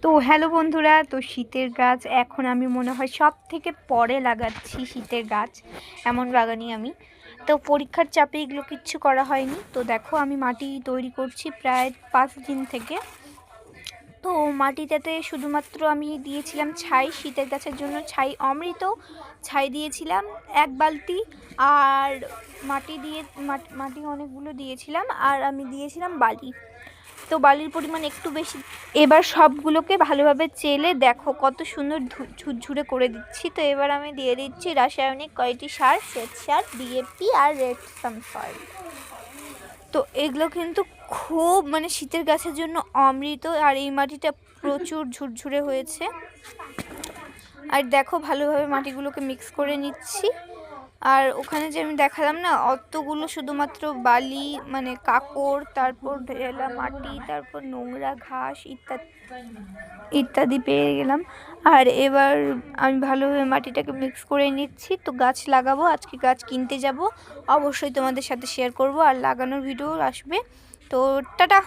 তো হ্যালো বন্ধুরা, তো শীতের গাছ এখন আমি মনে হয় সব থেকে পরে লাগাচ্ছি শীতের গাছ, এমন বাগানি আমি। তো পরীক্ষার চাপে এগুলো কিচ্ছু করা হয়নি। তো দেখো আমি মাটি তৈরি করছি প্রায় 5 দিন থেকে। তো মাটিটাতে শুধুমাত্র আমি দিয়েছিলাম ছাই, শীতের গাছের জন্য ছাই অমৃত ছাই দিয়েছিলাম 1 বালতি। আর মাটি অনেকগুলো দিয়েছিলাম, আর আমি দিয়েছিলাম বালি। তো বালির পরিমাণ একটু বেশি। এবার সবগুলোকে ভালোভাবে চেলে দেখো কত সুন্দর ঝুরঝুরে করে দিচ্ছি। তো এবার আমি দিয়ে দিচ্ছি রাসায়নিক কয়টি সার, শ্বেত সার, ডিএপি আর রেড সানফ্লাওয়ার। তো এগুলো কিন্তু খুব শীতের গাছের জন্য অমৃত। আর এই মাটিটা প্রচুর ঝুরঝুরে হয়েছে। আর দেখো ভালোভাবে মাটিগুলোকে মিক্স করে নিচ্ছি। আর ওখানে যে আমি দেখালাম না, অতগুলো শুধুমাত্র বালি কাকড়, তারপর ঢেলা মাটি, তারপর নোংরা ঘাস ইত্যাদি ইত্যাদি পেয়ে গেলাম। আর এবার আমি ভালোভাবে মাটিটাকে মিক্স করে নিচ্ছি। তো গাছ লাগাবো, আজকে গাছ কিনতে যাব, অবশ্যই তোমাদের সাথে শেয়ার করব, আর লাগানোর ভিডিও আসবে। তো টাটা।